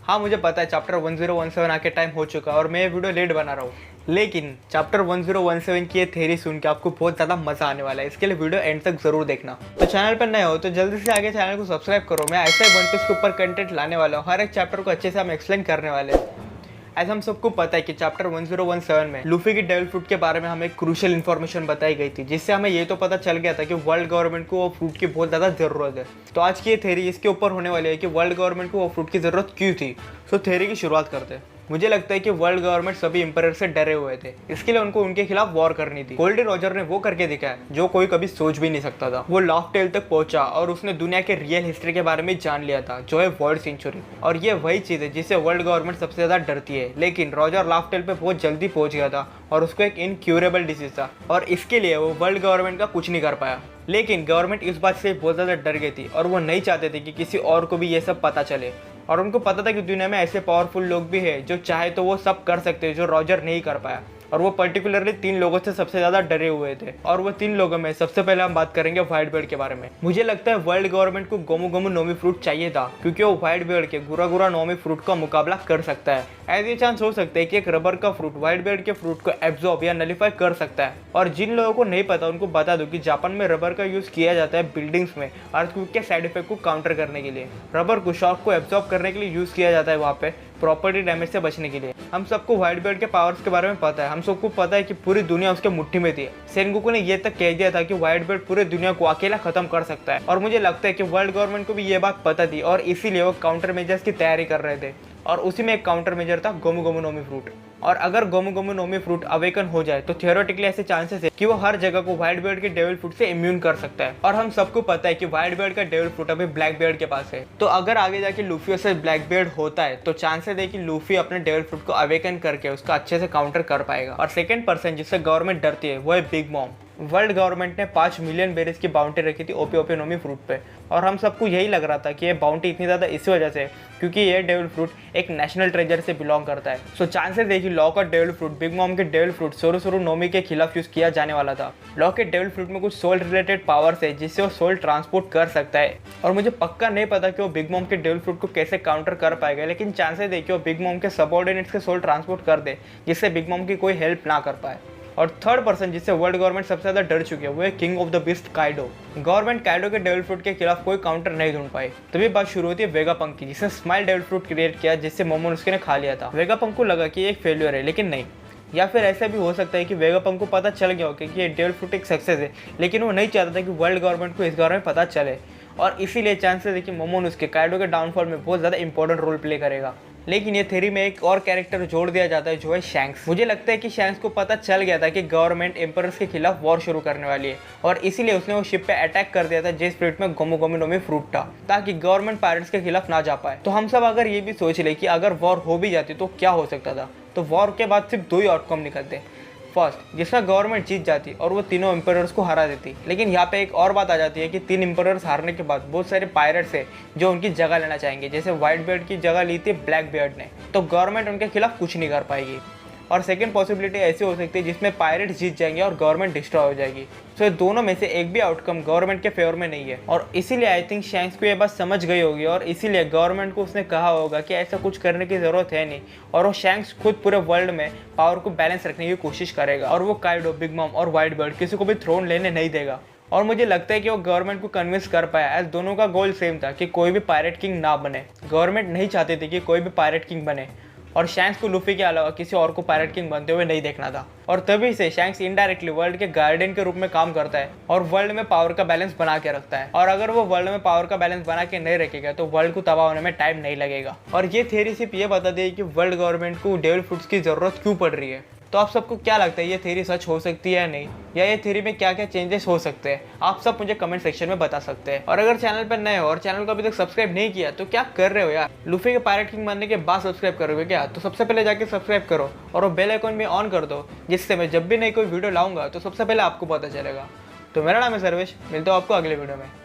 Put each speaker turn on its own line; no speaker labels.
हाँ मुझे पता है चैप्टर 1017 आके टाइम हो चुका है और मैं ये वीडियो लेट बना रहा हूँ, लेकिन चैप्टर 1017 की ये थ्योरी सुन के आपको बहुत ज़्यादा मज़ा आने वाला है। इसके लिए वीडियो एंड तक जरूर देखना। तो चैनल पर नए हो तो जल्दी से आगे चैनल को सब्सक्राइब करो। मैं ऐसे ही वन पीस के ऊपर कंटेंट लाने वाला हूँ। हर एक चैप्टर को अच्छे से हम एक्सप्लेन करने वाले हैं। ऐसा हम सबको पता है कि चैप्टर 1017 में लूफी की डेविल फ्रूट के बारे में हमें क्रूशियल इन्फॉर्मेशन बताई गई थी, जिससे हमें ये तो पता चल गया था कि वर्ल्ड गवर्नमेंट को वो फ्रूट की बहुत ज़्यादा ज़रूरत है। तो आज की ये थ्योरी इसके ऊपर होने वाली है कि वर्ल्ड गवर्नमेंट को वो फ्रूट की ज़रूरत क्यों थी। तो थ्योरी की शुरुआत करते हैं। मुझे लगता है कि वर्ल्ड गवर्नमेंट सभी इंपरर से डरे हुए थे, इसके लिए उनको उनके खिलाफ वॉर करनी थी। गोल्डी रॉजर ने वो करके दिखाया जो कोई कभी सोच भी नहीं सकता था। वो लाफ टेल तक पहुंचा और उसने दुनिया के रियल हिस्ट्री के बारे में जान लिया था, जो है वर्ल्ड सेंचुरी। और ये वही चीज़ है जिससे वर्ल्ड गवर्नमेंट सबसे ज़्यादा डरती है। लेकिन रॉजर लाफ टेल पे बहुत जल्दी पहुंच गया था और उसको एक इनक्यूरेबल डिसीज था और इसके लिए वो वर्ल्ड गवर्नमेंट का कुछ नहीं कर पाया। लेकिन गवर्नमेंट इस बात से बहुत ज़्यादा डर गई थी और वो नहीं चाहते थे कि किसी और को भी ये सब पता चले। और उनको पता था कि दुनिया में ऐसे पावरफुल लोग भी हैं जो चाहे तो वो सब कर सकते हैं जो रॉजर नहीं कर पाया। और वो पर्टिकुलरली 3 लोगों से सबसे ज़्यादा डरे हुए थे। और वो 3 लोगों में सबसे पहले हम बात करेंगे व्हाइट बियर्ड के बारे में। मुझे लगता है वर्ल्ड गवर्नमेंट को गोमू गोमू नोमी फ्रूट चाहिए था, क्योंकि वो व्हाइट बियर्ड के गुरा गुरा नोमी फ्रूट का मुकाबला कर सकता है। ऐसे चांस हो सकते हैं कि एक रबर का फ्रूट व्हाइट बियर्ड के फ्रूट को एब्जॉर्ब या नलीफाई कर सकता है। और जिन लोगों को नहीं पता उनको बता दूं कि जापान में रबर का यूज़ किया जाता है बिल्डिंग्स में अर्थक्वेक के साइड इफेक्ट को काउंटर करने के लिए। रबर को शॉक को एब्जॉर्ब करने के लिए यूज़ किया जाता है वहाँ पे प्रॉपर्टी डैमेज से बचने के लिए। हम सबको व्हाइट बियर्ड के पावर्स के बारे में पता है। हम सबको पता है कि पूरी दुनिया उसके मुट्ठी में थी। सेनगोकू ने ये तक कह दिया था कि व्हाइट बियर्ड पूरी दुनिया को अकेला खत्म कर सकता है। और मुझे लगता है कि वर्ल्ड गवर्नमेंट को भी ये बात पता थी और इसीलिए वो काउंटर मेजर्स की तैयारी कर रहे थे। और उसी में एक काउंटर मेजर था गोमू गोमू नोमी फ्रूट। और अगर गोमू गोमू नोमी फ्रूट अवेकन हो जाए तो थियोरेटिकली ऐसे चांसेस है कि वो हर जगह को व्हाइट बियर्ड के डेविल फ्रूट से इम्यून कर सकता है। और हम सबको पता है कि व्हाइट बियर्ड का डेविल फ्रूट अभी ब्लैक बियर्ड के पास है। तो अगर आगे जाके लूफी से ब्लैक बियर्ड होता है तो चांसेस है कि लूफी अपने डेविल फ्रूट को अवेकन करके उसका अच्छे से काउंटर कर पाएगा। और सेकंड पर्सन जिससे गवर्नमेंट डरती है वो है बिग मॉम। वर्ल्ड गवर्नमेंट ने 5 मिलियन बेरीज की बाउंटी रखी थी ओपी ओपी नोमी फ्रूट पे। और हम सबको यही लग रहा था कि ये बाउंटी इतनी ज़्यादा इसी वजह से क्योंकि ये डेविल फ्रूट एक नेशनल ट्रेजर से बिलोंग करता है। सो चांसेस है कि लॉ का डेविल फ्रूट बिग मॉम के डेविल फ्रूट सोरोसोरो नोमी के खिलाफ यूज़ किया जाने वाला था। लॉ के डेविल फ्रूट में कुछ सोल रिलेटेड पावर्स है जिससे वो सोल ट्रांसपोर्ट कर सकता है। और मुझे पक्का नहीं पता कि वो बिग मॉम के डेविल फ्रूट को कैसे काउंटर कर पाएगा, लेकिन चांसेस है कि वो बिग मॉम के सबऑर्डिनेट्स के सोल ट्रांसपोर्ट कर दे जिससे बिग मॉम की कोई हेल्प ना कर पाए। और थर्ड पर्सन जिससे वर्ल्ड गवर्नमेंट सबसे ज़्यादा डर चुकी है वो है king of the beast Kaido. Government Kaido के डेविल फ्रूट के खिलाफ कोई काउंटर नहीं ढूंढ पाई। तभी बात शुरू होती है वेगापंक की, जिसने स्माइल डेविल फ्रूट क्रिएट किया जिससे मोमोनोसुके ने खा लिया था। वेगापंक को लगा कि ये एक फेल्यूर है, लेकिन नहीं। या फिर ऐसा भी हो सकता है कि वेगापंक को पता चल गया हो कि ये डेविल फ्रूट एक सक्सेस है, लेकिन वो नहीं चाहता था कि वर्ल्ड गवर्नमेंट को इस बारे में पता चले। और इसीलिए चांसेस है कि मोमोनोसुके काइडो के डाउनफॉल में बहुत ज़्यादा इंपॉर्टेंट रोल प्ले करेगा। लेकिन ये थ्योरी में एक और कैरेक्टर जोड़ दिया जाता है जो है शैंक्स। मुझे लगता है कि शैंक्स को पता चल गया था कि गवर्नमेंट एम्परर्स के खिलाफ वॉर शुरू करने वाली है और इसीलिए उसने वो शिप पे अटैक कर दिया था जिस फ्रूट में गोमू गोमू नोमी फ्रूट था, ताकि गवर्नमेंट पायरेट्स के खिलाफ ना जा पाए। तो हम सब अगर ये भी सोच ले कि अगर वॉर हो भी जाती तो क्या हो सकता था, तो वॉर के बाद सिर्फ 2 ही आउटकम निकलते। फर्स्ट, जिसमें गवर्नमेंट जीत जाती और वो तीनों एम्परर्स को हरा देती। लेकिन यहाँ पे एक और बात आ जाती है कि 3 एम्परर्स हारने के बाद बहुत सारे पायरेट्स है जो उनकी जगह लेना चाहेंगे, जैसे व्हाइट बियर्ड की जगह ली थी ब्लैक बियर्ड ने। तो गवर्नमेंट उनके खिलाफ कुछ नहीं कर पाएगी। और सेकंड पॉसिबिलिटी ऐसी हो सकती है जिसमें पायरेट्स जीत जाएंगे और गवर्नमेंट डिस्ट्रॉय हो जाएगी। तो ये दोनों में से एक भी आउटकम गवर्नमेंट के फेवर में नहीं है। और इसीलिए आई थिंक शैंक्स को ये बात समझ गई होगी और इसीलिए गवर्नमेंट को उसने कहा होगा कि ऐसा कुछ करने की ज़रूरत है नहीं। और वो शैंक्स खुद पूरे वर्ल्ड में पावर को बैलेंस रखने की कोशिश करेगा और वो काइडो, बिग मॉम और व्हाइट बियर्ड किसी को भी थ्रोन लेने नहीं देगा। और मुझे लगता है कि वो गवर्नमेंट को कन्विंस कर पाया, एज दोनों का गोल सेम था कि कोई भी पायरेट किंग ना बने। गवर्नमेंट नहीं चाहती थी कि कोई भी पायरेट किंग बने और शैंक्स को लूफी के अलावा किसी और को पायरेट किंग बनते हुए नहीं देखना था। और तभी से शैंक्स इनडायरेक्टली वर्ल्ड के गार्डियन के रूप में काम करता है और वर्ल्ड में पावर का बैलेंस बना के रखता है। और अगर वो वर्ल्ड में पावर का बैलेंस बना के नहीं रखेगा तो वर्ल्ड को तबाह होने में टाइम नहीं लगेगा। और ये थ्योरी सिर्फ ये बताती है कि वर्ल्ड गवर्नमेंट को डेविल फ्रूट्स की ज़रूरत क्यों पड़ रही है। तो आप सबको क्या लगता है ये थ्योरी सच हो सकती है या नहीं, या ये थ्योरी में क्या क्या चेंजेस हो सकते हैं, आप सब मुझे कमेंट सेक्शन में बता सकते हैं। और अगर चैनल पर नए हो और चैनल को अभी तक सब्सक्राइब नहीं किया तो क्या कर रहे हो यार। लूफी के पायरेट किंग बनने के बाद सब्सक्राइब करोगे क्या, तो सबसे पहले जाके सब्सक्राइब करो और वो बेल आइकन भी ऑन कर दो, जिससे मैं जब भी नई कोई वीडियो लाऊंगा तो सबसे पहले आपको पता चलेगा। तो मेरा नाम है सर्वेश, मिलता हूँ आपको अगले वीडियो में।